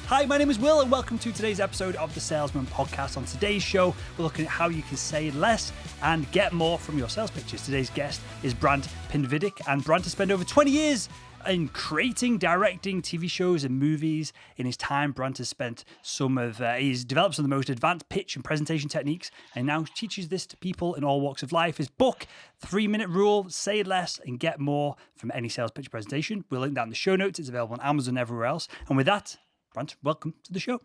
Hi, my name is Will, and welcome to today's episode of the Salesman Podcast. On today's show, we're looking at how you can say less and get more from your sales pitches. Today's guest is Brant Pinvidic, and Brant has spent over 20 years in creating, directing TV shows and movies. In his time, Brant has spent he's developed some of the most advanced pitch and presentation techniques, and now teaches this to people in all walks of life. His book, 3-Minute Rule, Say Less and Get More from Any Sales Pitch Presentation. We'll link that in the show notes. It's available on Amazon and everywhere else. And with that, Brant, welcome to the show.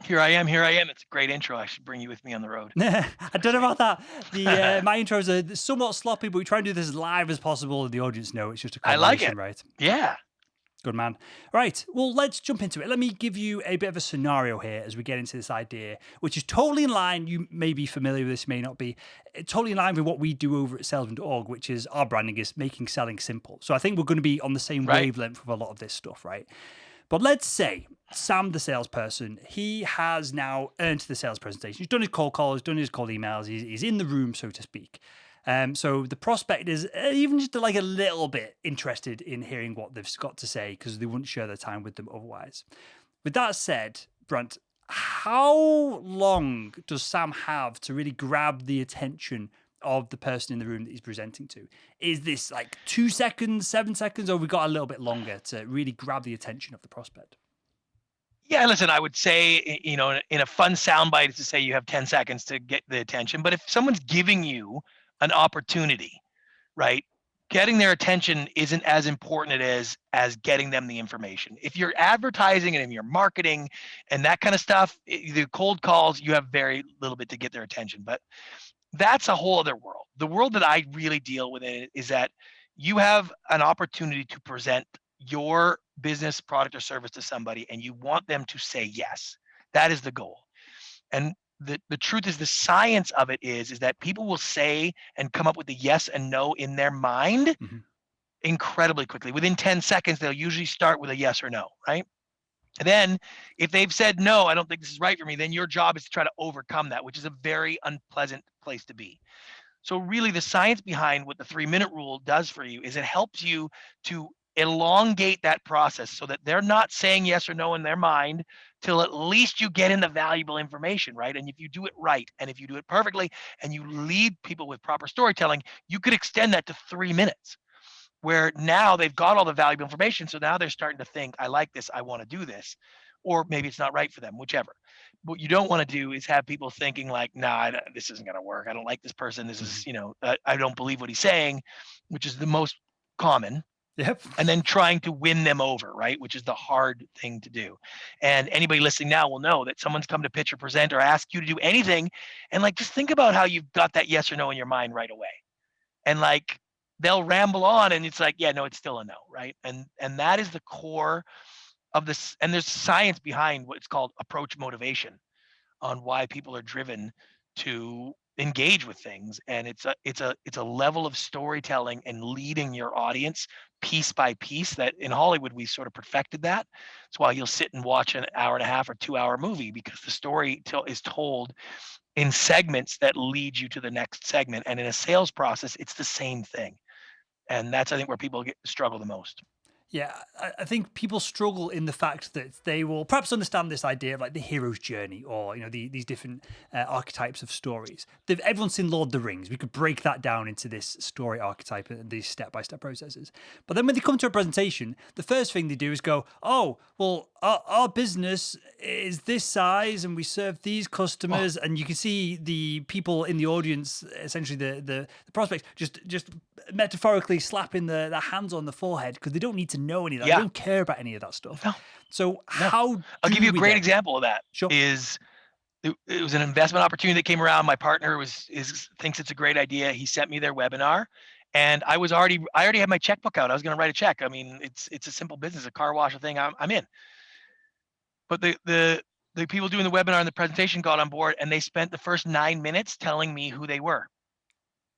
Here I am. It's a great intro. I should bring you with me on the road. I don't know about that. My intros are somewhat sloppy, but we try and do this as live as possible, and the audience know it's just a conversation, I like it. Right? Yeah. Good man. Right, well, let's jump into it. Let me give you a bit of a scenario here as we get into this idea, which is totally in line. You may be familiar with this, may not be. Totally in line with what we do over at salesman.org, which is our branding is making selling simple. So I think we're going to be on the same wavelength with a lot of this stuff, right? But let's say Sam, the salesperson, he has now earned the sales presentation. He's done his cold calls, done his cold emails. He's in the room, so to speak. So the prospect is even just like a little bit interested in hearing what they've got to say because they wouldn't share their time with them otherwise. With that said, Brant, how long does Sam have to really grab the attention of the person in the room that he's presenting to? Is this like 2 seconds, 7 seconds, or have we got a little bit longer to really grab the attention of the prospect? Yeah, listen, I would say, in a fun soundbite is to say you have 10 seconds to get the attention. But if someone's giving you an opportunity, right, getting their attention isn't as important as getting them the information. If you're advertising and if you're marketing and that kind of stuff, the cold calls, you have very little bit to get their attention. But that's a whole other world. The world that I really deal with it is that you have an opportunity to present your business, product, or service to somebody, and you want them to say yes. That is the goal. And the truth is, the science of it is that people will say and come up with the yes and no in their mind incredibly quickly. Within 10 seconds, they'll usually start with a yes or no, right? And then if they've said, no, I don't think this is right for me, then your job is to try to overcome that, which is a very unpleasant place to be. So really the science behind what the 3-minute rule does for you is it helps you to elongate that process so that they're not saying yes or no in their mind till at least you get in the valuable information, right? And if you do it right, and if you do it perfectly, and you lead people with proper storytelling, you could extend that to 3 minutes. Where now they've got all the valuable information. So now they're starting to think, I like this, I want to do this. Or maybe it's not right for them, whichever. What you don't want to do is have people thinking like, nah, this isn't going to work. I don't like this person. This is, I don't believe what he's saying, which is the most common. Yep. And then trying to win them over, right? Which is the hard thing to do. And anybody listening now will know that someone's come to pitch or present or ask you to do anything. And like, just think about how you've got that yes or no in your mind right away. And like, they'll ramble on and it's like, yeah, no, it's still a no, right? And that is the core of this. And there's science behind what's called approach motivation on why people are driven to engage with things. And it's a level of storytelling and leading your audience piece by piece that in Hollywood, we sort of perfected that. That's why you'll sit and watch an 1.5 or 2 hour movie because the story is told in segments that lead you to the next segment. And in a sales process, it's the same thing. And that's, I think, where people struggle the most. Yeah, I think people struggle in the fact that they will perhaps understand this idea of like the hero's journey or, these different archetypes of stories. Everyone's seen Lord of the Rings. We could break that down into this story archetype and these step-by-step processes. But then when they come to a presentation, the first thing they do is go, oh, well, our business is this size and we serve these customers. And you can see the people in the audience, essentially the prospects, just metaphorically slapping their hands on the forehead because they don't need to know any of that. They don't care about any of that stuff. No. So how I'll give you a great example of that. Sure. It was an investment opportunity that came around. My partner thinks it's a great idea. He sent me their webinar and I already had my checkbook out. I was going to write a check. I mean, it's a simple business, a car wash thing. I'm in. But the people doing the webinar and the presentation got on board and they spent the first 9 minutes telling me who they were.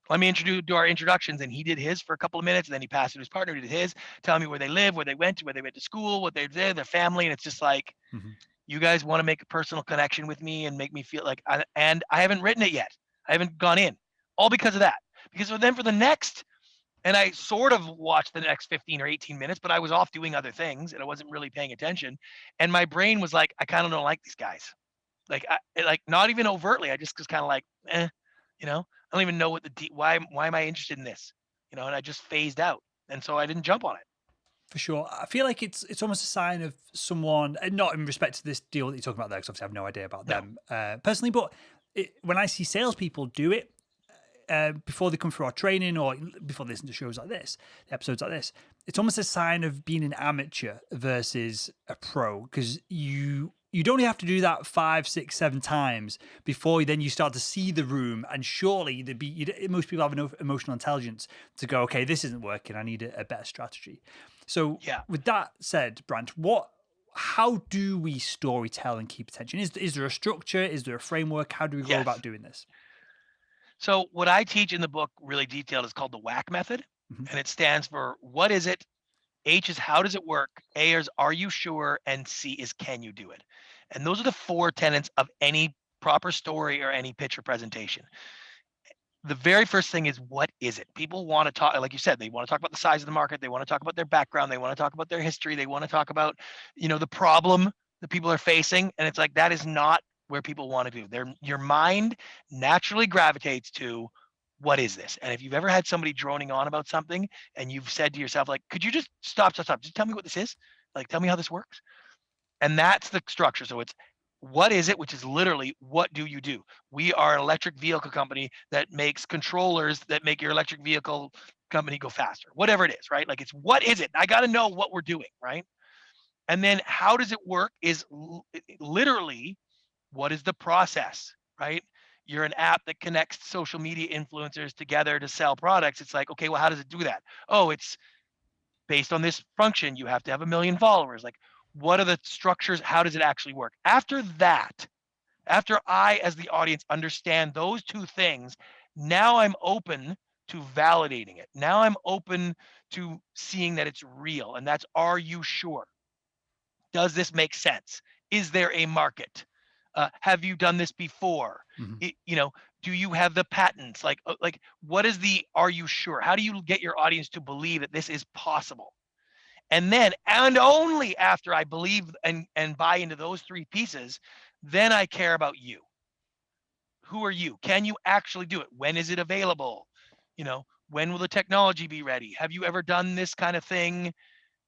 Let me do our introductions. And he did his for a couple of minutes. And then he passed it to his partner, who did his, telling me where they live, where they went to school, what they did, their family. And it's just like, you guys want to make a personal connection with me and make me feel like, and I haven't written it yet. I haven't gone in, all because of that. Because then for the next And I sort of watched the next 15 or 18 minutes, but I was off doing other things and I wasn't really paying attention. And my brain was like, I kind of don't like these guys. Like not even overtly. I just was kind of like, I don't even know why am I interested in this? And I just phased out. And so I didn't jump on it. For sure. I feel like it's almost a sign of someone, and not in respect to this deal that you're talking about there, because obviously I have no idea about them personally, but when I see salespeople do it, before they come through our training or before they listen to shows like this, episodes like this, it's almost a sign of being an amateur versus a pro, because you'd only have to do that 5, 6, 7 times before then you start to see the room, and surely most people have enough emotional intelligence to go, okay, this isn't working, I need a better strategy. So with that said, Brant, how do we story tell and keep attention? Is there a structure? Is there a framework? How do we go about doing this? So what I teach in the book, really detailed, is called the WAC method. And it stands for what is it? H is how does it work? A is are you sure? And C is can you do it? And those are the 4 tenets of any proper story or any pitch or presentation. The very first thing is, what is it? People want to talk, like you said, they want to talk about the size of the market. They want to talk about their background. They want to talk about their history. They want to talk about, the problem that people are facing. And it's like, that is not where people want to do. Your mind naturally gravitates to, what is this? And if you've ever had somebody droning on about something and you've said to yourself, like, could you just stop, just tell me what this is? Like, tell me how this works. And that's the structure. So it's, what is it? Which is literally, what do you do? We are an electric vehicle company that makes controllers that make your electric vehicle company go faster, whatever it is, right? Like, it's, what is it? I got to know what we're doing, right? And then how does it work is literally, what is the process, right? You're an app that connects social media influencers together to sell products. It's like, okay, well, how does it do that? Oh, it's based on this function. You have to have 1 million followers. Like, what are the structures? How does it actually work? After that, after I, as the audience, understand those 2 things, now I'm open to validating it. Now I'm open to seeing that it's real. And that's, are you sure? Does this make sense? Is there a market? Have you done this before? Do you have the patents? Like, what is the, are you sure? How do you get your audience to believe that this is possible? And then, and only after I believe and buy into those 3 pieces, then I care about you. Who are you? Can you actually do it? When is it available? When will the technology be ready? Have you ever done this kind of thing?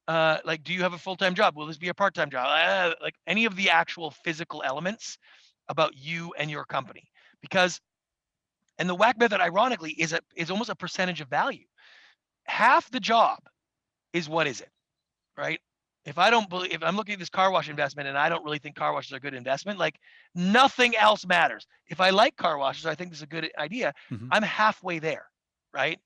Like, do you have a full-time job? Will this be a part-time job? Like, any of the actual physical elements about you and your company. Because, and the WAC method, ironically, is almost a percentage of value. Half the job is, what is it, right? If I'm looking at this car wash investment and I don't really think car washes are a good investment, like, nothing else matters. If I like car washes, I think this is a good idea. I'm halfway there, right?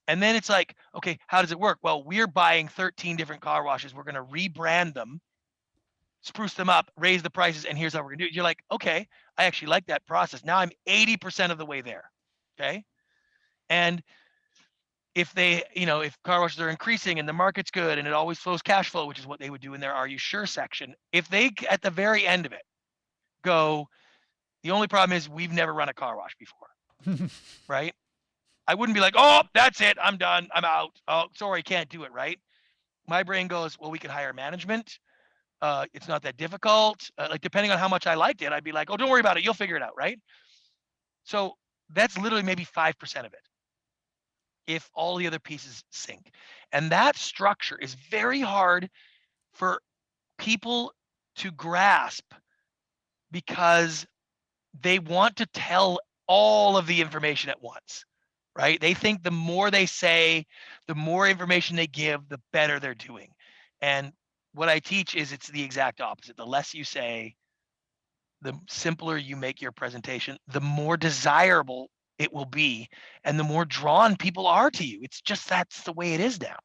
And then it's like, okay, how does it work? Well, we're buying 13 different car washes. We're going to rebrand them, spruce them up, raise the prices, and here's how we're going to do it. You're like, okay, I actually like that process. Now I'm 80% of the way there, okay? And if if car washes are increasing and the market's good and it always flows cash flow, which is what they would do in their Are You Sure section, if they, at the very end of it, go, the only problem is we've never run a car wash before, right? I wouldn't be like, oh, that's it, I'm done, I'm out. Oh, sorry, can't do it, right? My brain goes, well, we could hire management. It's not that difficult. Like, depending on how much I liked it, I'd be like, oh, don't worry about it, you'll figure it out, right? So that's literally maybe 5% of it, if all the other pieces sync. And that structure is very hard for people to grasp, because they want to tell all of the information at once, right? They think the more they say, the more information they give, the better they're doing. And what I teach is, it's the exact opposite. The less you say, the simpler you make your presentation, the more desirable it will be, and the more drawn people are to you. It's just, that's the way it is now.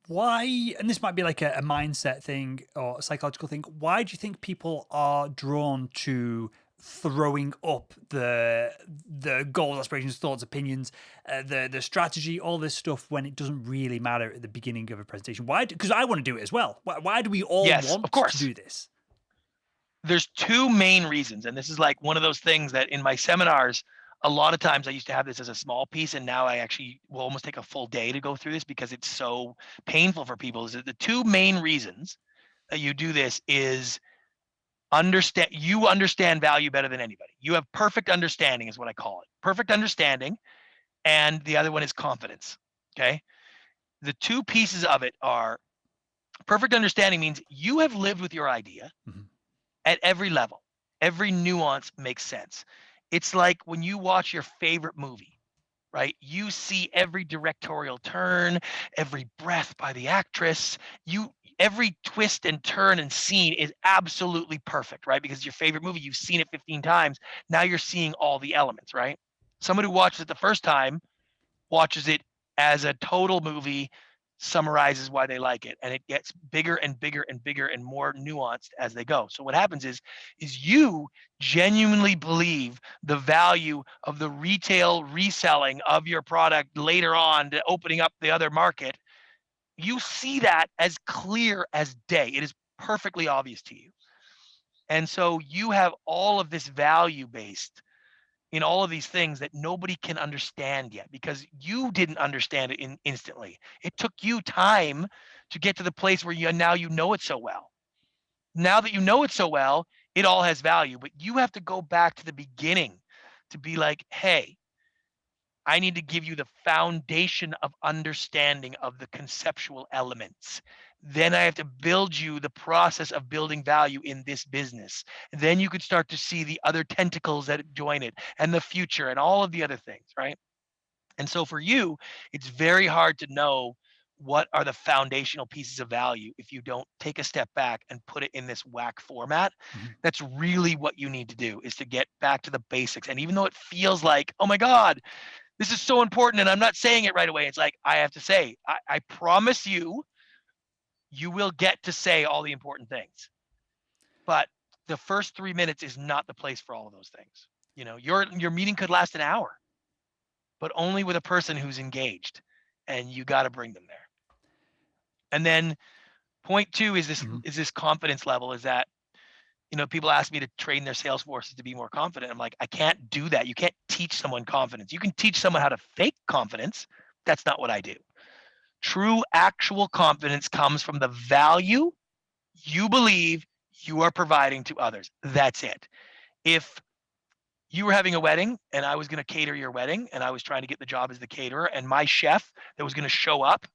Why, and this might be like a mindset thing or a psychological thing, why do you think people are drawn to throwing up the goals, aspirations, thoughts, opinions, the strategy, all this stuff, when it doesn't really matter at the beginning of a presentation? Why? Because I want to do it as well. Why do we all want to do this? There's 2 main reasons, and this is like one of those things that in my seminars a lot of times I used to have this as a small piece, and now I actually will almost take a full day to go through this because it's so painful for people. Is that the two main reasons that you do this is you understand value better than anybody. You have perfect understanding is what I call it. Perfect understanding. And the other one is confidence. Okay. The two pieces of it are perfect understanding means you have lived with your idea at every level. Every nuance makes sense. It's like when you watch your favorite movie, right? You see every directorial turn, every breath by the actress. Every twist and turn and scene is absolutely perfect, right? Because your favorite movie, you've seen it 15 times. Now you're seeing all the elements, right? Someone who watches it the first time watches it as a total movie, summarizes why they like it, and it gets bigger and bigger and bigger and more nuanced as they go. So what happens is you genuinely believe the value of the retail reselling of your product later on to opening up the other market. You see that as clear as day. It is perfectly obvious to you. And so you have all of this value based in all of these things that nobody can understand yet because you didn't understand it instantly. It took you time to get to the place where now you know it so well. Now that you know it so well, it all has value, but you have to go back to the beginning to be like, hey, I need to give you the foundation of understanding of the conceptual elements. Then I have to build you the process of building value in this business. And then you could start to see the other tentacles that join it and the future and all of the other things, right? And so for you, it's very hard to know what are the foundational pieces of value if you don't take a step back and put it in this whack format. That's really what you need to do, is to get back to the basics. And even though it feels like, oh my God, this is so important, and I'm not saying it right away. It's like, I have to say, I promise you, you will get to say all the important things. But the first 3 minutes is not the place for all of those things. You know, your meeting could last an hour, but only with a person who's engaged, and you got to bring them there. And then point two is this confidence level, is that, you know, people ask me to train their sales forces to be more confident. I'm like, I can't do that. You can't teach someone confidence. You can teach someone how to fake confidence. That's not what I do. True, actual confidence comes from the value you believe you are providing to others. That's it. If you were having a wedding and I was going to cater your wedding and I was trying to get the job as the caterer, and my chef that was going to show up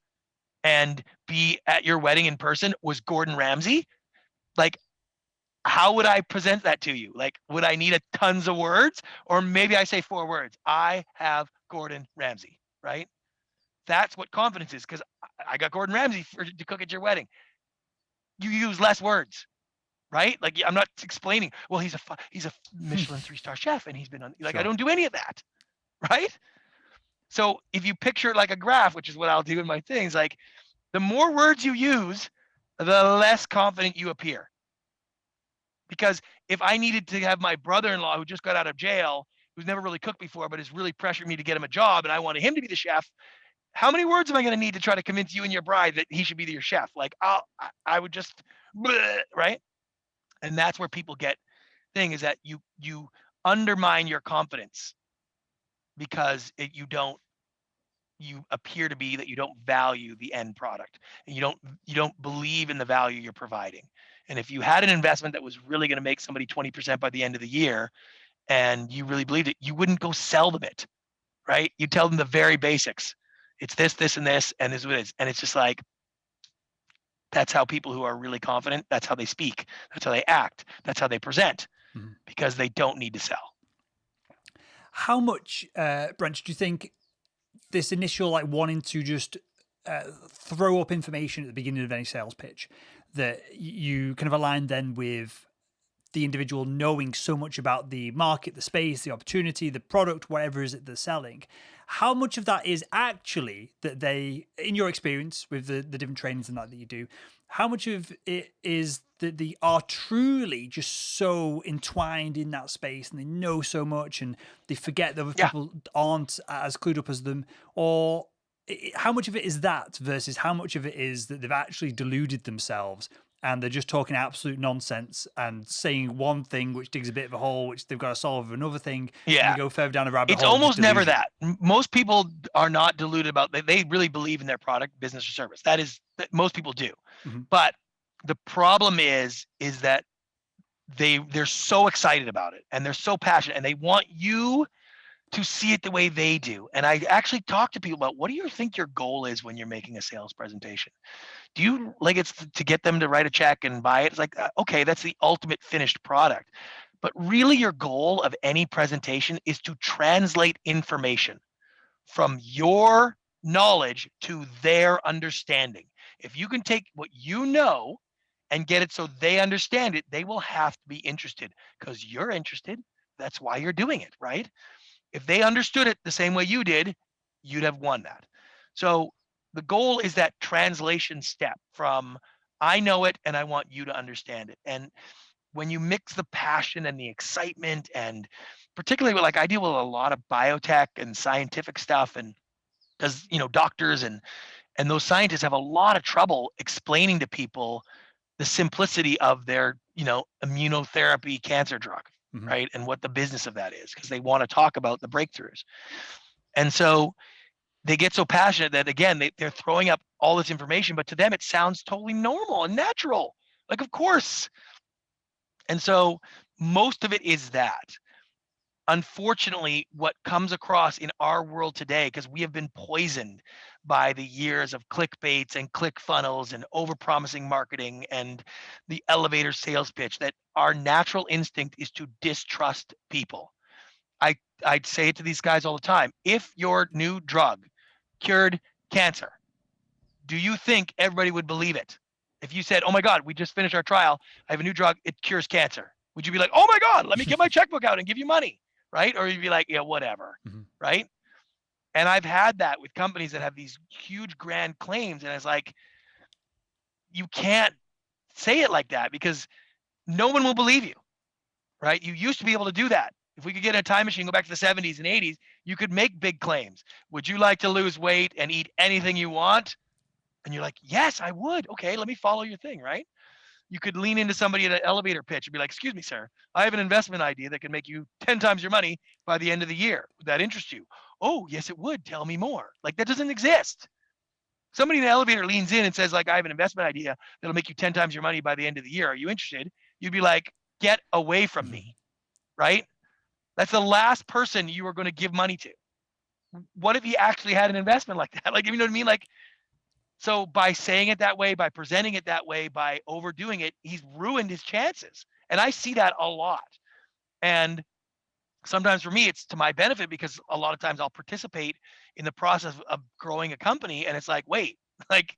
and be at your wedding in person was Gordon Ramsay, like, how would I present that to you? Like, would I need tons of words? Or maybe I say 4 words. I have Gordon Ramsay, right? That's what confidence is, because I got Gordon Ramsay to cook at your wedding. You use less words, right? Like, I'm not explaining, well, he's a Michelin 3-star chef and he's been on, like, sure. I don't do any of that, right? So if you picture it like a graph, which is what I'll do in my things, like, the more words you use, the less confident you appear. Because if I needed to have my brother-in-law who just got out of jail, who's never really cooked before, but has really pressured me to get him a job, and I wanted him to be the chef, how many words am I going to need to try to convince you and your bride that he should be your chef? Like, I would just, right? And that's where people get thing, is that you undermine your confidence because you appear to be that you don't value the end product, and you don't believe in the value you're providing. And if you had an investment that was really going to make somebody 20% by the end of the year, and you really believed it, you wouldn't go sell them it, right? You tell them the very basics. It's this, this, and this, and this is what it is. And it's just like, that's how people who are really confident, that's how they speak, that's how they act, that's how they present, because they don't need to sell. How much, Brent, do you think this initial, like, wanting to just throw up information at the beginning of any sales pitch, that you kind of align then with the individual knowing so much about the market, the space, the opportunity, the product, whatever it is that they're selling? How much of that is actually that they, in your experience with the different trainings and that you do, how much of it is that they are truly just so entwined in that space and they know so much and they forget that other people aren't as clued up as them? Or how much of it is that versus how much of it is that they've actually deluded themselves and they're just talking absolute nonsense and saying one thing which digs a bit of a hole, which they've got to solve with another thing. Yeah. And they go further down a rabbit It's hole. almost never that. Most people are not deluded about they really believe in their product, business, or service. That most people do. Mm-hmm. But the problem is that they're so excited about it and they're so passionate and they want you to see it the way they do. And I actually talk to people about, what do you think your goal is when you're making a sales presentation? Do you like it's to get them to write a check and buy it? It's like, okay, that's the ultimate finished product. But really your goal of any presentation is to translate information from your knowledge to their understanding. If you can take what you know and get it so they understand it, they will have to be interested because you're interested. That's why you're doing it, right? If they understood it the same way you did, you'd have won that. So the goal is that translation step from I know it and I want you to understand it. And when you mix the passion and the excitement, and particularly with, like, I deal with a lot of biotech and scientific stuff, and because doctors and those scientists have a lot of trouble explaining to people the simplicity of their immunotherapy cancer drug. Mm-hmm. Right? And what the business of that is, because they want to talk about the breakthroughs. And so they get so passionate that, again, they're throwing up all this information, but to them it sounds totally normal and natural. Like, of course. And so most of it is that. Unfortunately, what comes across in our world today, because we have been poisoned by the years of clickbaits and click funnels and overpromising marketing and the elevator sales pitch, that our natural instinct is to distrust people. I'd say it to these guys all the time. If your new drug cured cancer, do you think everybody would believe it? If you said, oh my God, we just finished our trial, I have a new drug, it cures cancer. Would you be like, oh my God, let me get my checkbook out and give you money? Right? Or you'd be like, yeah, whatever. Mm-hmm. Right? And I've had that with companies that have these huge grand claims. And it's like, you can't say it like that because no one will believe you. Right? You used to be able to do that. If we could get a time machine, go back to the 70s and 80s, you could make big claims. Would you like to lose weight and eat anything you want? And you're like, yes, I would. Okay, let me follow your thing, right? You could lean into somebody at an elevator pitch and be like, excuse me, sir, I have an investment idea that can make you 10 times your money by the end of the year. Would that interest you? Oh, yes, it would. Tell me more. Like, that doesn't exist. Somebody in the elevator leans in and says, like, I have an investment idea that'll make you 10 times your money by the end of the year. Are you interested? You'd be like, get away from me, right? That's the last person you are going to give money to. What if he actually had an investment like that? Like, you know what I mean? Like, so by saying it that way, by presenting it that way, by overdoing it, he's ruined his chances. And I see that a lot. And sometimes for me, it's to my benefit because a lot of times I'll participate in the process of growing a company. And it's like, wait, like,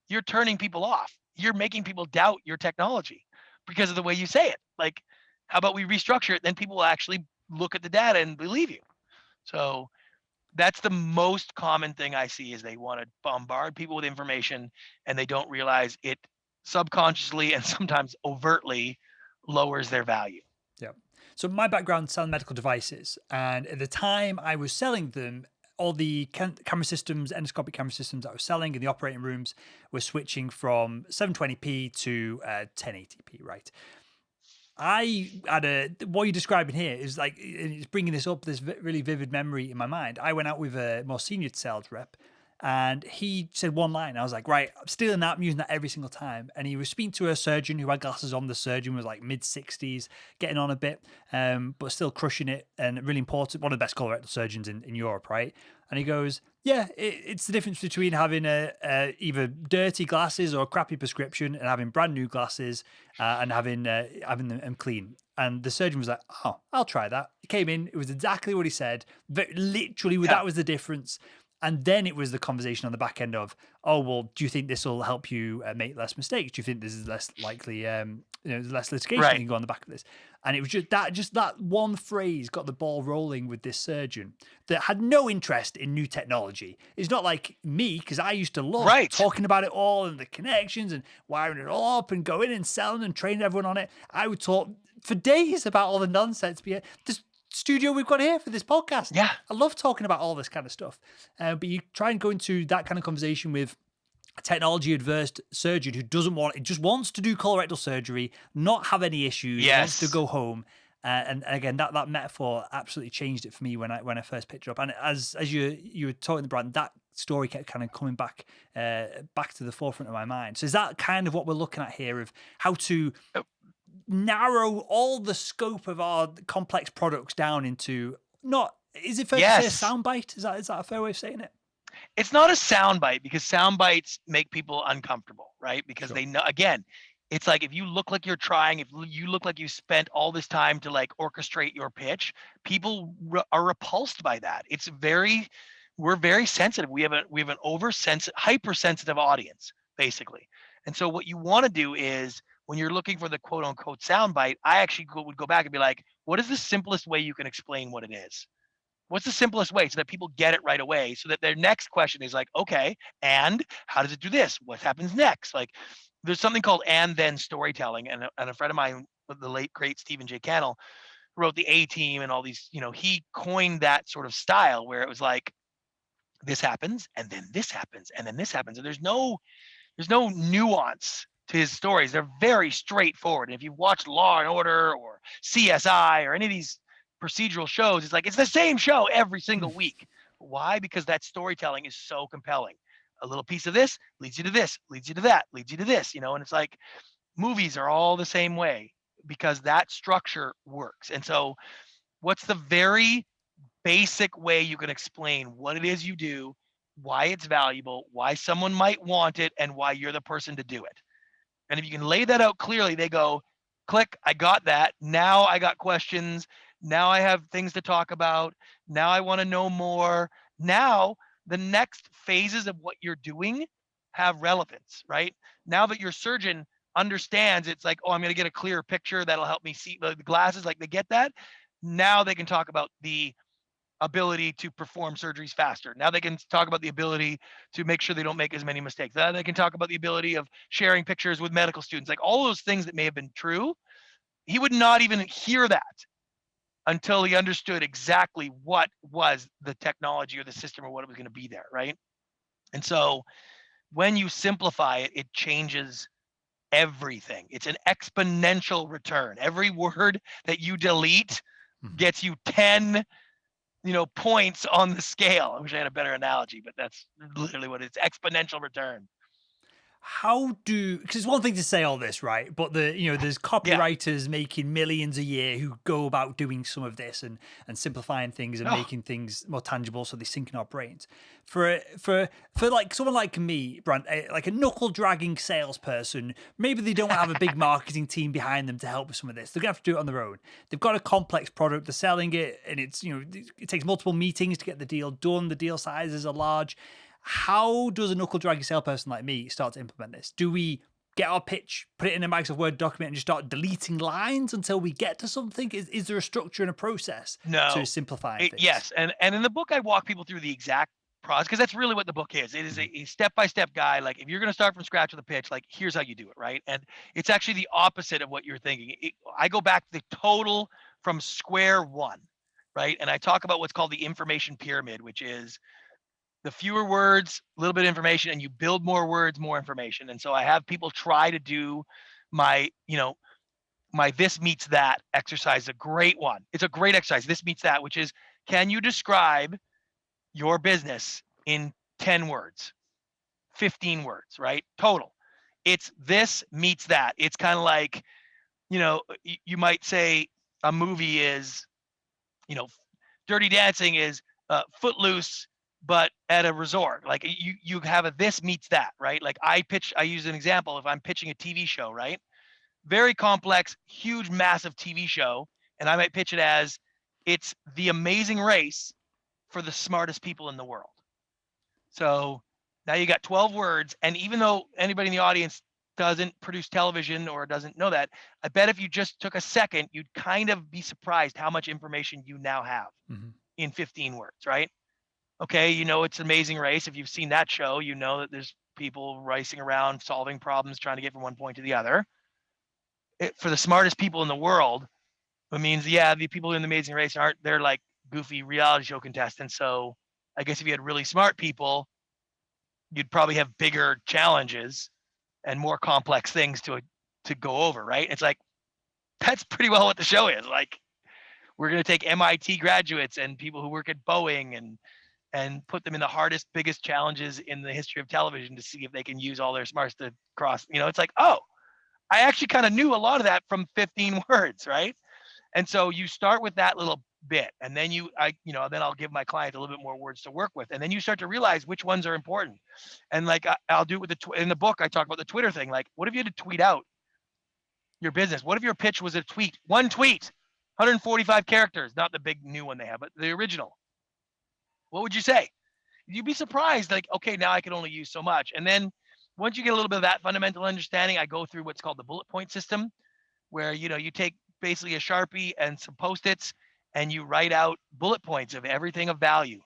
you're turning people off. You're making people doubt your technology because of the way you say it. Like, how about we restructure it? Then people will actually look at the data and believe you. So that's the most common thing I see, is they want to bombard people with information and they don't realize it subconsciously and sometimes overtly lowers their value. Yeah. So my background selling medical devices, and at the time I was selling them, all the camera systems, endoscopic camera systems that I was selling in the operating rooms were switching from 720p to 1080p, right? I had what you're describing here is like, it's bringing this up, this really vivid memory in my mind. I went out with a more senior sales rep and he said one line. I was like, right, I'm stealing that. I'm using that every single time. And he was speaking to a surgeon who had glasses on. The surgeon was like mid-60s, getting on a bit, but still crushing it, and really important. One of the best colorectal surgeons in Europe, right? And he goes, yeah, it's the difference between having either dirty glasses or a crappy prescription and having brand new glasses and having them clean. And the surgeon was like, oh, I'll try that. He came in. It was exactly what he said. Literally, yeah. That was the difference. And then it was the conversation on the back end of, oh, well, do you think this will help you make less mistakes? Do you think this is less likely, less litigation that can go on the back of this? And it was just that one phrase got the ball rolling with this surgeon that had no interest in new technology. It's not like me, because I used to love talking about it all and the connections and wiring it all up and going and selling and training everyone on it. I would talk for days about all the nonsense. This studio we've got here for this podcast. Yeah. I love talking about all this kind of stuff. But you try and go into that kind of conversation with technology adverse surgeon who just wants to do colorectal surgery, not have any issues, wants to Yes. go home. And again, that metaphor absolutely changed it for me when I first picked it up. And as you were talking the brand, that story kept kind of coming back to the forefront of my mind. So is that kind of what we're looking at here, of how to narrow all the scope of our complex products down into, not, is it fair to say, a Yes. soundbite? Is that a fair way of saying it? It's not a soundbite, because sound bites make people uncomfortable, right? Because Sure. they know, again, it's like, if you look like you're trying, if you look like you spent all this time to like orchestrate your pitch, people are repulsed by that. We're very sensitive. We have an hypersensitive audience, basically. And so what you want to do is, when you're looking for the quote unquote soundbite, I actually would go back and be like, what is the simplest way you can explain what it is? What's the simplest way, so that people get it right away, so that their next question is like, okay, and how does it do this? What happens next? Like, there's something called and then storytelling. And a friend of mine, the late great Stephen J. Cannell, wrote the A Team and all these, he coined that sort of style, where it was like, this happens, and then this happens, and then this happens. And there's no nuance to his stories. They're very straightforward. And if you've watched Law and Order or CSI or any of these procedural shows, it's the same show every single week. Why? Because that storytelling is so compelling. A little piece of this leads you to this, leads you to that, leads you to this, and it's like, movies are all the same way, because that structure works. And so, what's the very basic way you can explain what it is you do, why it's valuable, why someone might want it, and why you're the person to do it? And if you can lay that out clearly, they go, click, I got that. Now I got questions. Now I have things to talk about. Now I want to know more. Now the next phases of what you're doing have relevance, right? Now that your surgeon understands, it's like, oh, I'm going to get a clearer picture that'll help me see the glasses, like they get that. Now they can talk about the ability to perform surgeries faster. Now they can talk about the ability to make sure they don't make as many mistakes. Now they can talk about the ability of sharing pictures with medical students, like all those things that may have been true. He would not even hear that until he understood exactly what was the technology or the system or what it was going to be there, right? And so when you simplify it, it changes everything. It's an exponential return. Every word that you delete gets you 10 points on the scale. I wish I had a better analogy, but that's literally what it's, exponential return. Because it's one thing to say all this, right? But there's copywriters making millions a year who go about doing some of this and simplifying things and making things more tangible, so they sink in our brains. For like someone like me, Brant, like a knuckle dragging salesperson, maybe they don't have a big marketing team behind them to help with some of this. They're gonna have to do it on their own. They've got a complex product, they're selling it, and it's it takes multiple meetings to get the deal done. The deal sizes are large. How does a knuckle dragging salesperson like me start to implement this? Do we get our pitch, put it in a Microsoft Word document, and just start deleting lines until we get to something? Is there a structure and a process to simplifying things? Yes, and in the book I walk people through the exact process, because that's really what the book is. It is a step-by-step guide. Like, if you're going to start from scratch with a pitch, like, here's how you do it, right? And it's actually the opposite of what you're thinking. I go back to the total from square one, right? And I talk about what's called the information pyramid, which is the fewer words, a little bit of information, and you build more words, more information. And so I have people try to do my this meets that exercise. A great one. It's a great exercise. This meets that, which is, can you describe your business in 10 words, 15 words, right? Total. It's this meets that. It's kind of like, you might say a movie is, Dirty Dancing is Footloose, but at a resort. Like, you have a this meets that, right? Like, I use an example. If I'm pitching a TV show, right? Very complex, huge, massive TV show. And I might pitch it as, it's The Amazing Race for the smartest people in the world. So now you got 12 words. And even though anybody in the audience doesn't produce television or doesn't know that, I bet if you just took a second, you'd kind of be surprised how much information you now have in 15 words, right? Okay, it's Amazing Race. If you've seen that show, you know that there's people racing around, solving problems, trying to get from one point to the other. For the smartest people in the world, it means, the people in the Amazing Race they're like goofy reality show contestants. So I guess if you had really smart people, you'd probably have bigger challenges and more complex things to go over, right? It's like, that's pretty well what the show is. Like, we're going to take MIT graduates and people who work at Boeing and put them in the hardest, biggest challenges in the history of television to see if they can use all their smarts to cross. It's like, oh, I actually kind of knew a lot of that from 15 words, right? And so you start with that little bit, and then then I'll give my client a little bit more words to work with, and then you start to realize which ones are important. And like I'll do it with in the book, I talk about the Twitter thing. Like, what if you had to tweet out your business? What if your pitch was a tweet, one tweet, 145 characters, not the big new one they have, but the original? What would you say? You'd be surprised. Like, okay, now I can only use so much. And then once you get a little bit of that fundamental understanding, I go through what's called the bullet point system, where you take basically a Sharpie and some Post-its, and you write out bullet points of everything of value.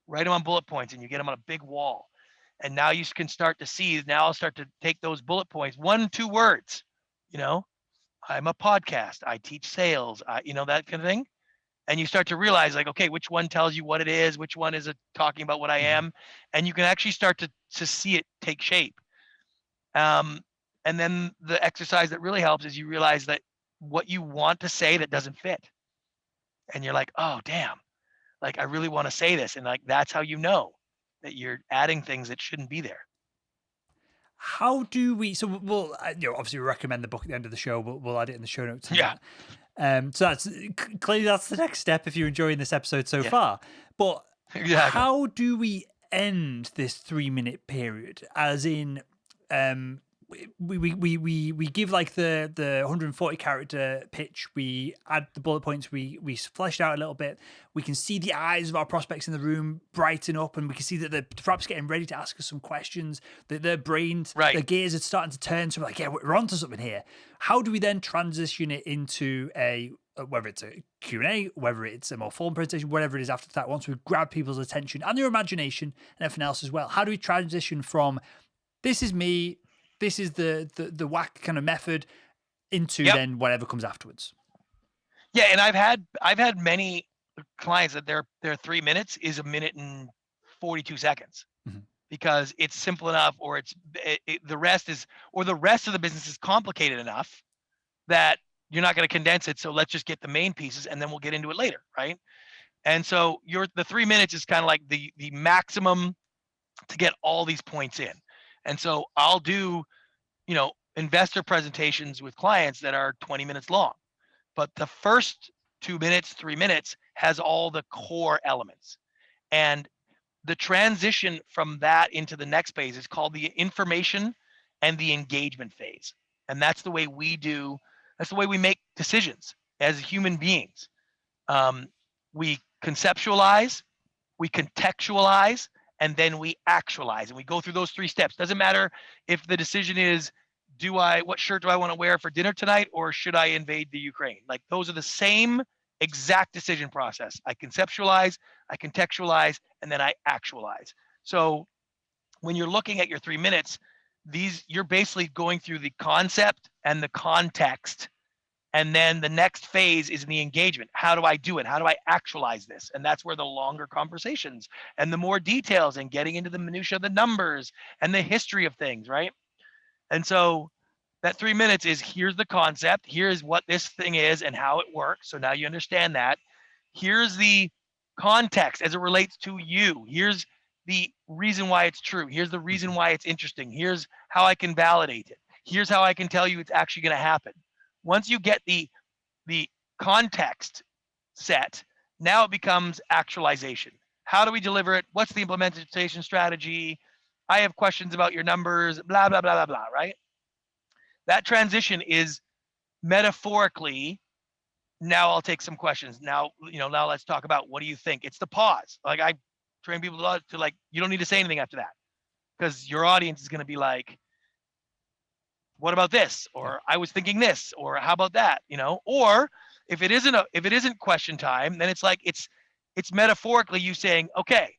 Write them on bullet points, and you get them on a big wall. And now you can start to see, now I'll start to take those bullet points, 1-2 words, I'm a podcast, I teach sales, that kind of thing. And you start to realize, like, okay, which one tells you what it is, which one is talking about what I am, and you can actually start to see it take shape. And then the exercise that really helps is you realize that what you want to say that doesn't fit, and you're like, oh damn, like I really want to say this, and like that's how you know that you're adding things that shouldn't be there. How do we? So we'll obviously recommend the book at the end of the show, but we'll add it in the show notes. Yeah. So that's clearly the next step if you're enjoying this episode so far. But exactly. How do we end this 3-minute period? As in, we give like the 140 character pitch. We add the bullet points. We flesh it out a little bit. We can see the eyes of our prospects in the room brighten up, and we can see that they're perhaps getting ready to ask us some questions. That their brains, their gears are starting to turn. So we're like, yeah, we're onto something here. How do we then transition it into whether it's a Q&A, whether it's a more formal presentation, whatever it is after that, once we've grabbed people's attention and their imagination and everything else as well? How do we transition from this is me, this is the whack kind of method into then whatever comes afterwards? Yeah, and I've had many clients that their 3 minutes is 1 minute and 42 seconds. Mm-hmm. Because it's simple enough, or the rest of the business is complicated enough that you're not going to condense it. So let's just get the main pieces, and then we'll get into it later, right? And so the 3 minutes is kind of like the maximum to get all these points in. And so I'll do, investor presentations with clients that are 20 minutes long, but the first 2 minutes, 3 minutes has all the core elements. And the transition from that into the next phase is called the information and the engagement phase. And that's the way we make decisions as human beings. We conceptualize, we contextualize, and then we actualize. And we go through those 3 steps. Doesn't matter if the decision is, what shirt do I want to wear for dinner tonight, or should I invade the Ukraine? Like, those are the same exact decision process. I conceptualize, I contextualize, and then I actualize. So when you're looking at your 3 minutes, you're basically going through the concept and the context. And then the next phase is the engagement. How do I do it? How do I actualize this? And that's where the longer conversations and the more details and getting into the minutia of the numbers and the history of things, right? And so that 3 minutes is, here's the concept, here's what this thing is and how it works. So now you understand that. Here's the context as it relates to you. Here's the reason why it's true. Here's the reason why it's interesting. Here's how I can validate it. Here's how I can tell you it's actually going to happen. Once you get the context set, now it becomes actualization. How do we deliver it? What's the implementation strategy? I have questions about your numbers, blah, blah, blah, blah, blah, right? That transition is metaphorically, now I'll take some questions. Now let's talk about, what do you think? It's the pause. Like, I train people to like, you don't need to say anything after that, because your audience is going to be like, what about this? Or I was thinking this, or how about that? Or if it isn't question time, then it's like, it's metaphorically you saying, okay,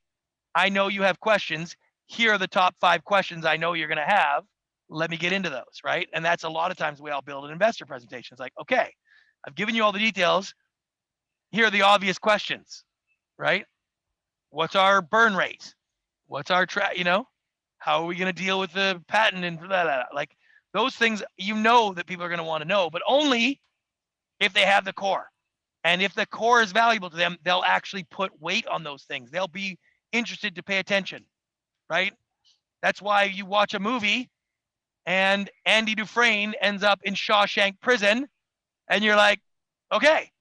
I know you have questions. Here are the top 5 questions I know you're going to have. Let me get into those, right? And that's a lot of times the way I'll build an investor presentation. It's like, okay, I've given you all the details. Here are the obvious questions, right? What's our burn rate? What's our How are we going to deal with the patent and blah, blah, blah. Like those things, that people are going to want to know, but only if they have the core. And if the core is valuable to them, they'll actually put weight on those things. They'll be interested to pay attention, right? That's why you watch a movie and Andy Dufresne ends up in Shawshank prison and you're like, okay,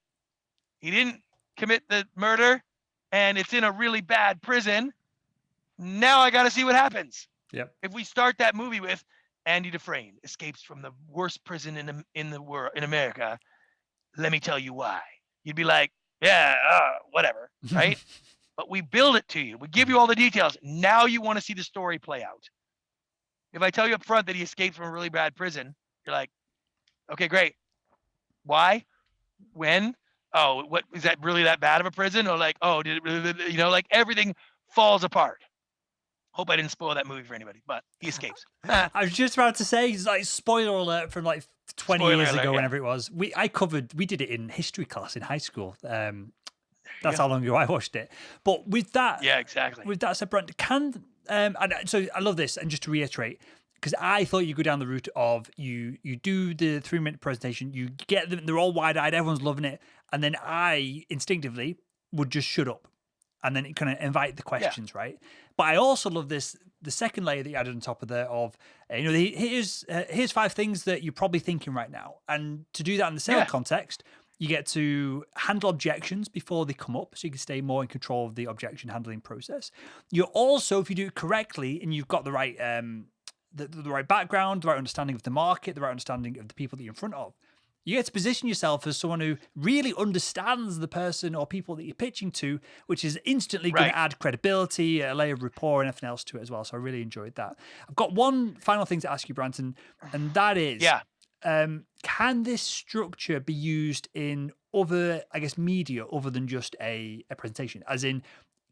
he didn't commit the murder and it's in a really bad prison. Now I got to see what happens. Yep. If we start that movie with Andy Dufresne escapes from the worst prison in the world, in America, let me tell you why. You'd be like, yeah, whatever, right? But we build it to you. We give you all the details. Now you want to see the story play out. If I tell you up front that he escaped from a really bad prison, you're like, okay, great. Why? When? Oh, what is that really that bad of a prison? Or like, oh, did it really, like everything falls apart. Hope I didn't spoil that movie for anybody, but he escapes. I was just about to say, like, spoiler alert from like 20 Spoiler years alert, ago, yeah. whenever it was. We did it in history class in high school. That's how long ago I watched it. But with that, Yeah, exactly. With that said, Brant, and so I love this, and just to reiterate, because I thought you go down the route of you do the 3-minute presentation, you get them, they're all wide-eyed, everyone's loving it, and then I instinctively would just shut up and then kind of invite the questions, right? But I also love this, the second layer that you added on top of there of, here's 5 things that you're probably thinking right now. And to do that in the sales context, you get to handle objections before they come up, so you can stay more in control of the objection handling process. You're also, if you do it correctly and you've got the right the right background, the right understanding of the market, the right understanding of the people that you're in front of, you get to position yourself as someone who really understands the person or people that you're pitching to, which is instantly going to add credibility, a layer of rapport, and everything else to it as well. So I really enjoyed that. I've got one final thing to ask you, Brant, and that is, can this structure be used in other, I guess, media other than just a presentation? As in,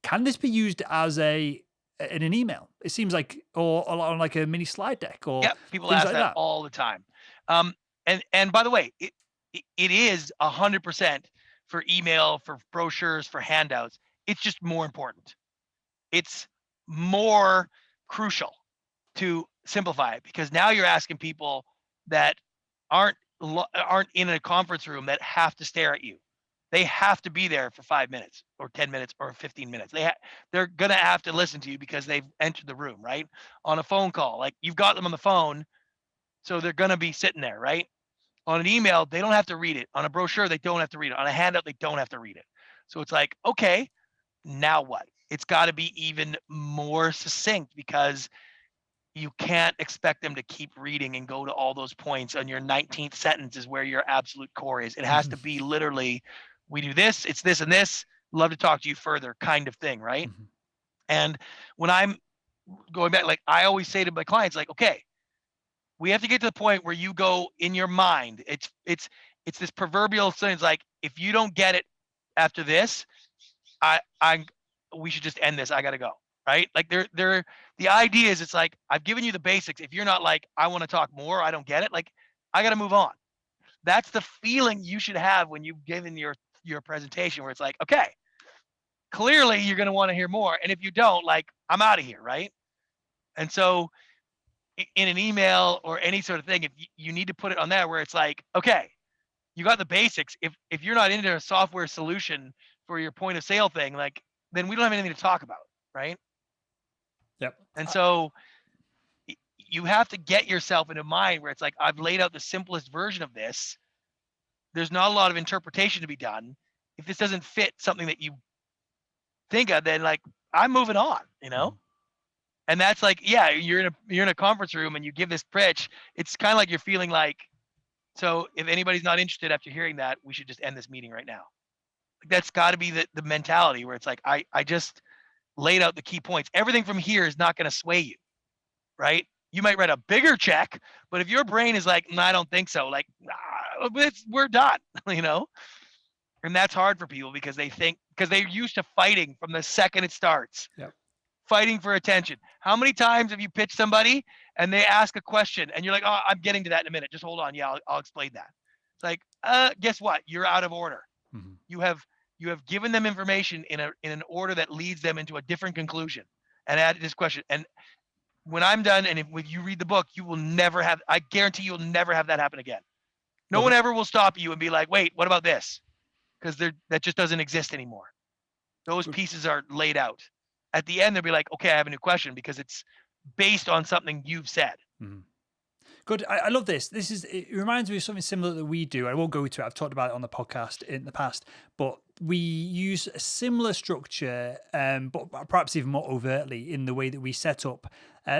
can this be used as in an email? It seems like, or on like a mini slide deck, or people ask that all the time. And by the way, it is 100% for email, for brochures, for handouts. It's just more important. It's more crucial to simplify it, because now you're asking people that aren't in a conference room that have to stare at you. They have to be there for 5 minutes or 10 minutes or 15 minutes. They're going to have to listen to you because they've entered the room, right? On a phone call, like you've got them on the phone, so they're going to be sitting there, right? On an email, they don't have to read it. On a brochure, they don't have to read it. On a handout, they don't have to read it. So it's like, okay, now what? It's got to be even more succinct, because you can't expect them to keep reading and go to all those points on your 19th sentence is where your absolute core is. It has to be literally, we do this, it's this and this, love to talk to you further kind of thing, right? And when I'm going back, like I always say to my clients, like, okay, we have to get to the point where you go in your mind. It's this proverbial thing. It's like, if you don't get it after this, we should just end this. I got to go. Right? Like the idea is, it's like, I've given you the basics. If you're not like, I want to talk more, I don't get it, like I got to move on. That's the feeling you should have when you've given your presentation, where it's like, okay, clearly you're going to want to hear more. And if you don't, like, I'm out of here. Right? And so in an email or any sort of thing, if you need to put it on there where it's like, okay, you got the basics. If you're not into a software solution for your point of sale thing, like, then we don't have anything to talk about. Right? Yep. And so you have to get yourself in a mind where it's like, I've laid out the simplest version of this. There's not a lot of interpretation to be done. If this doesn't fit something that you think of, then like, I'm moving on, And that's like, you're in a conference room and you give this pitch. It's kind of like you're feeling like, so if anybody's not interested after hearing that, we should just end this meeting right now. Like, that's got to be the mentality where it's like, I just laid out the key points. Everything from here is not going to sway you, right? You might write a bigger check, but if your brain is like, no, I don't think so, like, we're done, And that's hard for people, because they're used to fighting from the second it starts. Yep. Fighting for attention. How many times have you pitched somebody and they ask a question and you're like, oh, I'm getting to that in a minute. Just hold on. Yeah, I'll explain that. It's like, guess what? You're out of order. You have given them information in an order that leads them into a different conclusion, and added this question. And when I'm done, and when you read the book, you will never have. I guarantee you'll never have that happen again. No one ever will stop you and be like, "Wait, what about this?" Because that just doesn't exist anymore. Those pieces are laid out. At the end, they'll be like, "Okay, I have a new question," because it's based on something you've said. Mm-hmm. Good. I love this. It reminds me of something similar that we do. I won't go into it. I've talked about it on the podcast in the past, but we use a similar structure, but perhaps even more overtly in the way that we set up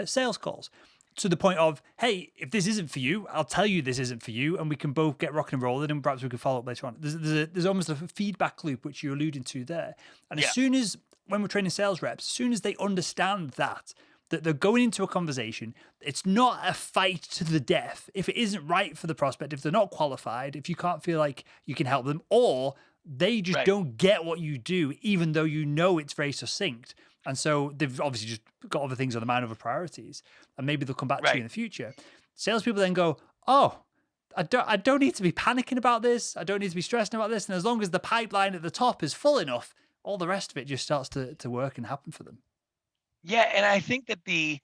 sales calls. To the point of, hey, if this isn't for you, I'll tell you this isn't for you, and we can both get rocking and rolling, and perhaps we can follow up later on. There's almost a feedback loop, which you're alluding to there. And as soon as, when we're training sales reps, as soon as they understand that they're going into a conversation, it's not a fight to the death. If it isn't right for the prospect, if they're not qualified, if you can't feel like you can help them, or they just don't get what you do, even though you know it's very succinct. And so they've obviously just got other things on the mind, other priorities, and maybe they'll come back to you in the future. Salespeople then go, oh, I don't need to be panicking about this. I don't need to be stressing about this. And as long as the pipeline at the top is full enough, all the rest of it just starts to work and happen for them. Yeah, and I think that the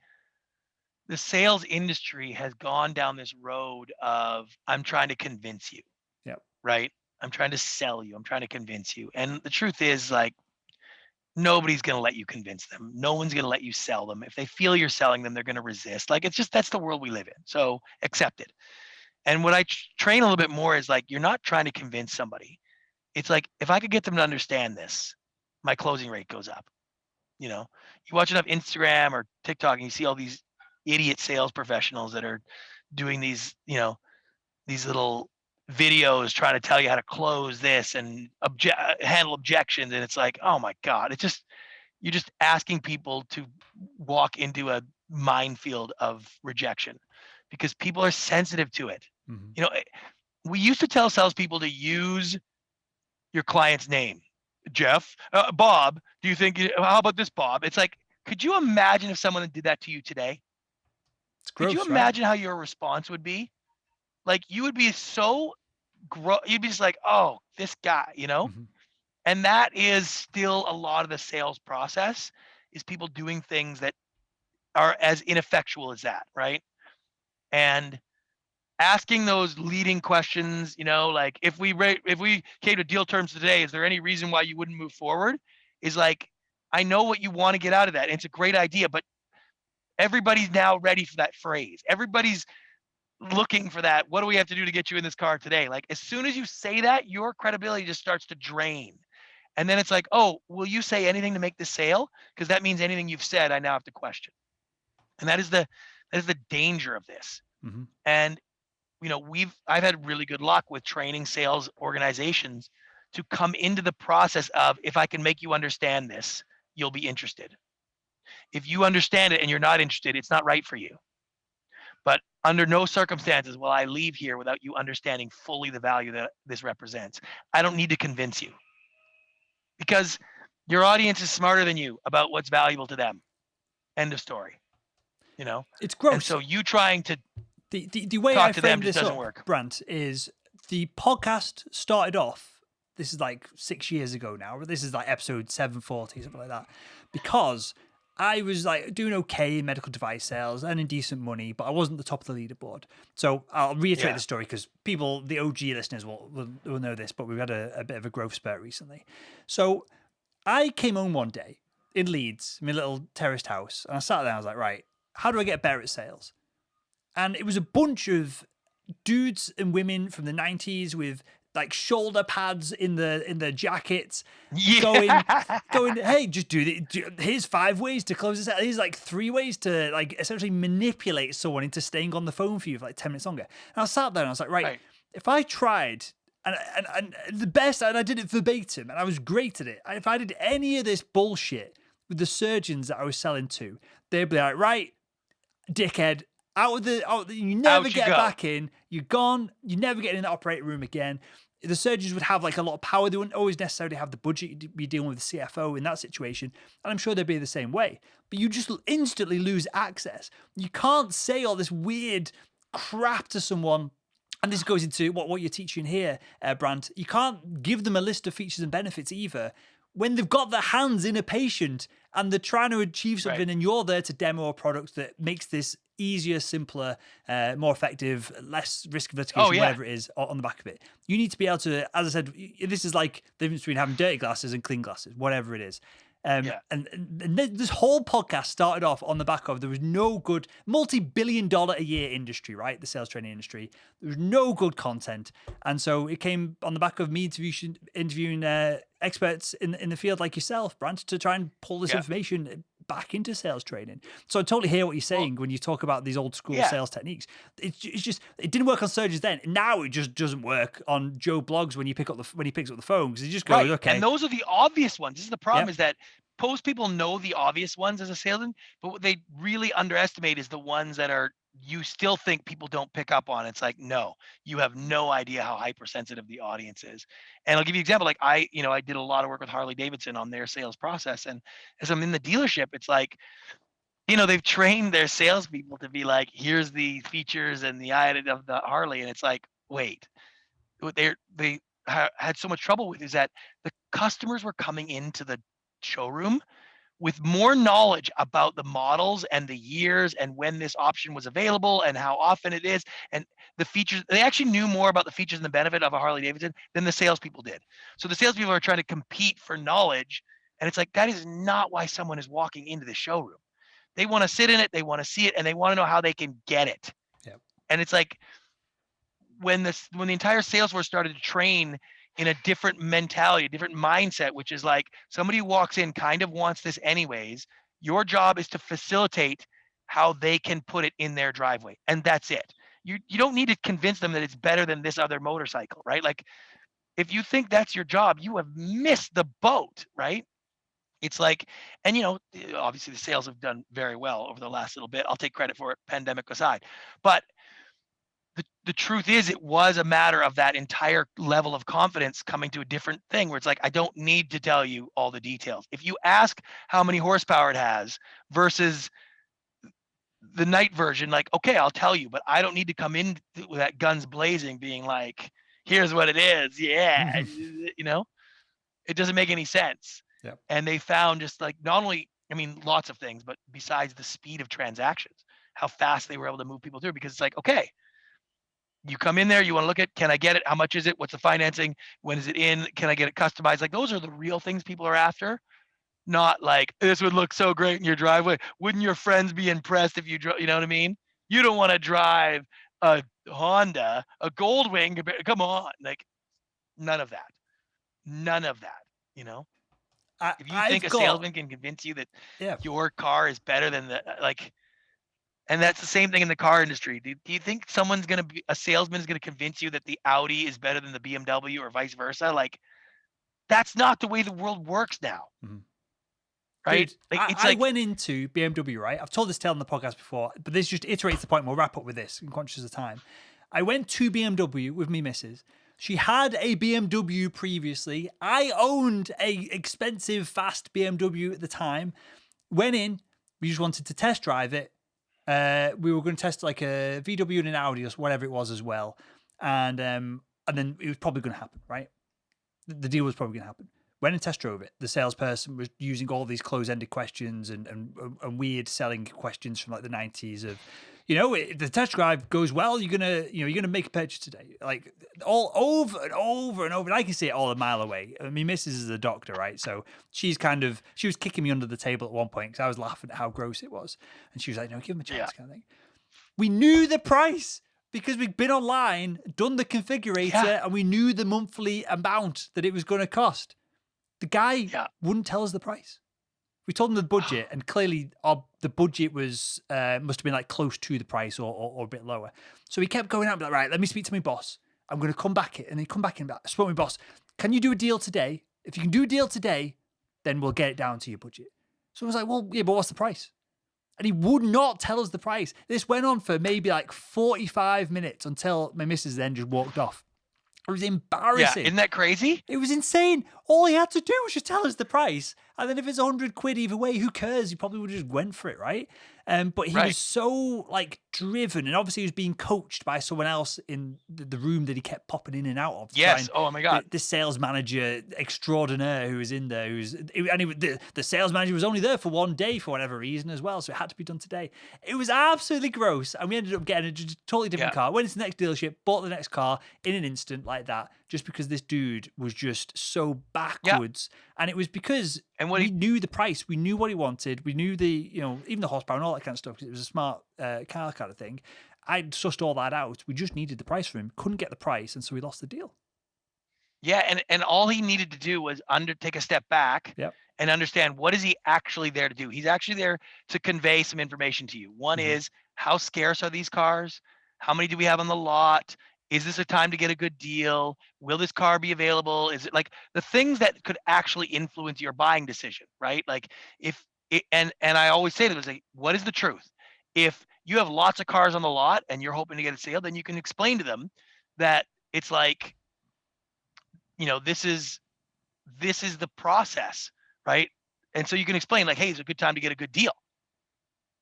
sales industry has gone down this road of, I'm trying to convince you. Yeah. Right? I'm trying to sell you. I'm trying to convince you. And the truth is, like, nobody's going to let you convince them. No one's going to let you sell them. If they feel you're selling them, they're going to resist. Like, it's just, that's the world we live in. So accept it. And what I train a little bit more is like, you're not trying to convince somebody. It's like, if I could get them to understand this, my closing rate goes up. You know, you watch enough Instagram or TikTok and you see all these idiot sales professionals that are doing these, you know, these little videos trying to tell you how to close this and handle objections. And it's like, oh my God, it's just, you're just asking people to walk into a minefield of rejection because people are sensitive to it. Mm-hmm. You know, we used to tell salespeople to use your client's name. Jeff, Bob, do you think, how about this, Bob? It's like, could you imagine if someone did that to you today? It's gross, could you imagine how your response would be? Like, you would be so you'd be just like, oh, this guy, you know? Mm-hmm. And that is still a lot of the sales process, is people doing things that are as ineffectual as that, right? And asking those leading questions, you know, like, if we came to deal terms today, is there any reason why you wouldn't move forward? Is like, I know what you want to get out of that. And it's a great idea, but everybody's now ready for that phrase. Everybody's looking for that. What do we have to do to get you in this car today? Like, as soon as you say that, your credibility just starts to drain. And then it's like, oh, will you say anything to make this sale? Because that means anything you've said, I now have to question. And that is the danger of this. Mm-hmm. And you know, I've had really good luck with training sales organizations to come into the process of, if I can make you understand this, you'll be interested. If you understand it and you're not interested, it's not right for you. But under no circumstances will I leave here without you understanding fully the value that this represents. I don't need to convince you, because your audience is smarter than you about what's valuable to them. End of story. You know, it's gross. And so you trying to the way I frame this up, Brant, is the podcast started off, this is like 6 years ago now, but this is like episode 740, something like that, because I was like doing okay in medical device sales, earning decent money, but I wasn't the top of the leaderboard. So I'll reiterate the story because people, the OG listeners will know this, but we've had a bit of a growth spurt recently. So I came home one day in Leeds, my little terraced house, and I sat there and I was like, right, how do I get better at sales? And it was a bunch of dudes and women from the 90s with like shoulder pads in their jackets, going, hey, just here's 5 ways to close this out. Here's like 3 ways to like essentially manipulate someone into staying on the phone for you for like 10 minutes longer. And I sat there and I was like, right. If I tried and the best, and I did it verbatim and I was great at it. If I did any of this bullshit with the surgeons that I was selling to, they'd be like, right, dickhead, you never get back in. You're gone. You never get in the operating room again. The surgeons would have like a lot of power. They wouldn't always necessarily have the budget to be dealing with the CFO in that situation. And I'm sure they'd be the same way. But you just instantly lose access. You can't say all this weird crap to someone. And this goes into what you're teaching here, Brant. You can't give them a list of features and benefits either when they've got their hands in a patient and they're trying to achieve something, Right. and you're there to demo a product that makes this easier, simpler, more effective, less risk of litigation, Oh, yeah. whatever it is on the back of it. You need to be able to, as I said, this is like the difference between having dirty glasses and clean glasses, whatever it is. Yeah. And this whole podcast started off on the back of there was no good multi-billion-dollar a year industry, right? The sales training industry. There was no good content, and so it came on the back of me interviewing experts in the field like yourself, Brant, to try and pull this information back into sales training. So I totally hear what you're saying when you talk about these old school sales techniques. It's just it didn't work on surgeons then. Now it just doesn't work on Joe Blogs when he picks up the phone, because he just goes, okay. And those are the obvious ones. This is the problem, is that most people know the obvious ones as a salesman, but what they really underestimate is the ones that are you still think people don't pick up on. It's like, no, you have no idea how hypersensitive the audience is. And I'll give you an example. Like I did a lot of work with Harley Davidson on their sales process. And as I'm in the dealership, it's like, they've trained their salespeople to be like, here's the features and the item of the Harley. And it's like, wait, what they had so much trouble with is that the customers were coming into the showroom with more knowledge about the models and the years and when this option was available and how often it is and the features. They actually knew more about the features and the benefit of a Harley Davidson than the salespeople did. So the salespeople are trying to compete for knowledge, and it's like, that is not why someone is walking into the showroom. They want to sit in it, they want to see it, and they want to know how they can get it. Yep. And it's like when the entire sales force started to train in a different mentality, a different mindset, which is like somebody who walks in kind of wants this anyways. Your job is to facilitate how they can put it in their driveway. And that's it. You don't need to convince them that it's better than this other motorcycle, right? Like if you think that's your job, you have missed the boat, right? It's like, and obviously the sales have done very well over the last little bit. I'll take credit for it, pandemic aside. But the truth is, it was a matter of that entire level of confidence coming to a different thing where it's like, I don't need to tell you all the details. If you ask how many horsepower it has versus the night version, like, okay, I'll tell you, but I don't need to come in with that guns blazing being like, here's what it is. Yeah. It doesn't make any sense. Yep. And they found just like, not only, lots of things, but besides the speed of transactions, how fast they were able to move people through, because it's like, okay, you come in there, you want to look at, can I get it? How much is it? What's the financing? When is it in? Can I get it customized? Like those are the real things people are after. Not like, this would look so great in your driveway. Wouldn't your friends be impressed if you drove? You know what I mean? You don't want to drive a Honda, a Goldwing. Come on. Like none of that. If you think a salesman can convince you that your car is better than and that's the same thing in the car industry. Do you think a salesman is going to convince you that the Audi is better than the BMW or vice versa? Like, that's not the way the world works now. Mm-hmm. Right? Dude, I went into BMW, right? I've told this tale on the podcast before, but this just iterates the point. We'll wrap up with this. I'm conscious of time. I went to BMW with me missus. She had a BMW previously. I owned a expensive, fast BMW at the time. Went in. We just wanted to test drive it. We were going to test like a VW and an Audi or whatever it was as well. And then it was probably going to happen, right? The deal was probably going to happen. Went and test drove it. The salesperson was using all these close-ended questions and weird selling questions from like the 90s of, if the test drive goes well, you're gonna make a purchase today. Like all over and over and over. And I can see it all a mile away. I mean, Mrs. is a doctor, right? So she was kicking me under the table at one point because I was laughing at how gross it was. And she was like, no, give him a chance, kind of thing. We knew the price because we'd been online, done the configurator, and we knew the monthly amount that it was going to cost. The guy wouldn't tell us the price. We told him the budget, and clearly the budget was must have been like close to the price or a bit lower. So he kept going out and be like, right, let me speak to my boss. I'm going to come back and then come back and I spoke to my boss. Can you do a deal today? If you can do a deal today, then we'll get it down to your budget. So I was like, well, yeah, but what's the price? And he would not tell us the price. This went on for maybe like 45 minutes until my missus then just walked off. It was embarrassing. Yeah, isn't that crazy? It was insane. All he had to do was just tell us the price. And then if it's 100 quid either way, who cares? He probably would have just went for it, right? But he Right. was so like driven, and obviously he was being coached by someone else in the room that he kept popping in and out of. to try Yes. and- Oh my God. the sales manager extraordinaire who was in there, the sales manager was only there for one day for whatever reason as well, so it had to be done today. It was absolutely gross, and we ended up getting a just totally different Yeah. car. Went into the next dealership, bought the next car in an instant like that, just because this dude was just so backwards. And it was because And what we he- knew the price, we knew what he wanted, we knew the even the horsepower and all that kind of stuff because it was a smart car kind of thing. I'd sussed all that out. We just needed the price from him, couldn't get the price, and so we lost the deal. Yeah, and all he needed to do was take a step back Yep. and understand what is he actually there to do. He's actually there to convey some information to you. One Mhm. is, how scarce are these cars? How many do we have on the lot? Is this a time to get a good deal? Will this car be available? Is it like the things that could actually influence your buying decision, right? Like if it, and I always say to them, like, what is the truth? If you have lots of cars on the lot and you're hoping to get a sale, then you can explain to them that it's like, this is the process, right? And so you can explain like, hey, it's a good time to get a good deal.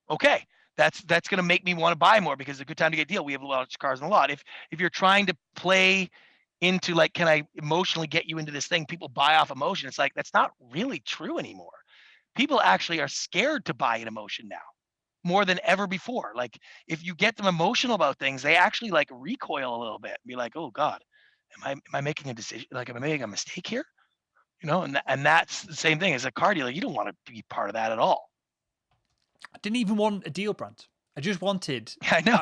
Okay, that's going to make me want to buy more because it's a good time to get a deal. We have a lot of cars in the lot. If you're trying to play into like, can I emotionally get you into this thing? People buy off emotion. It's like, that's not really true anymore. People actually are scared to buy an emotion now more than ever before. Like if you get them emotional about things, they actually like recoil a little bit and be like, oh God, am I making a decision? Like, am I making a mistake here? And that's the same thing as a car dealer. You don't want to be part of that at all. I didn't even want a deal, Brant. I just wanted. Yeah, I know.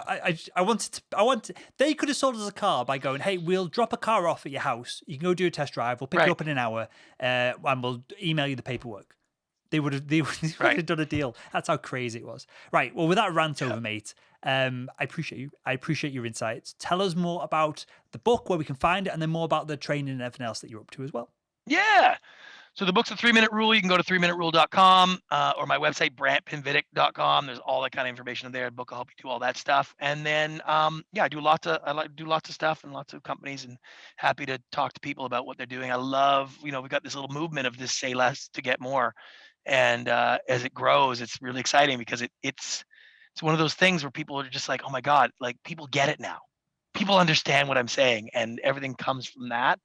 I wanted. They could have sold us a car by going, "Hey, we'll drop a car off at your house. You can go do a test drive. We'll pick Right. you up in an hour, and we'll email you the paperwork." They would have. They would Right. have done a deal. That's how crazy it was. Right. Well, with that rant over, mate. I appreciate you. I appreciate your insights. Tell us more about the book, where we can find it, and then more about the training and everything else that you're up to as well. Yeah. So the book's a 3-minute rule. You can go to 3minuterule.com or my website, brantpinvidic.com. There's all that kind of information there. The book will help you do all that stuff. And then, I like to do lots of stuff and lots of companies, and happy to talk to people about what they're doing. I love, we've got this little movement of this say less to get more. And as it grows, it's really exciting because it's one of those things where people are just like, oh my God, like people get it now. People understand what I'm saying, and everything comes from that.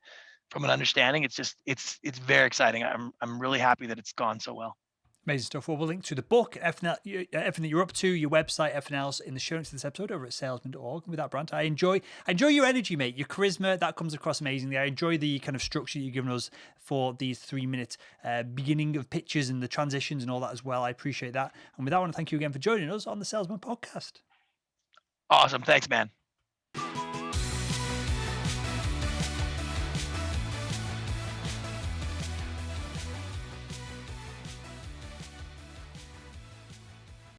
From an understanding, it's very exciting. I'm really happy that it's gone so well. Amazing stuff. Well, we'll link to the book, everything that you're up to, your website, everything else in the show notes of this episode over at salesman.org. And with that, Brant, I enjoy your energy, mate. Your charisma, that comes across amazingly. I enjoy the kind of structure you've given us for these 3-minute beginning of pitches and the transitions and all that as well. I appreciate that. And with that, I want to thank you again for joining us on the Salesman Podcast. Awesome. Thanks, man.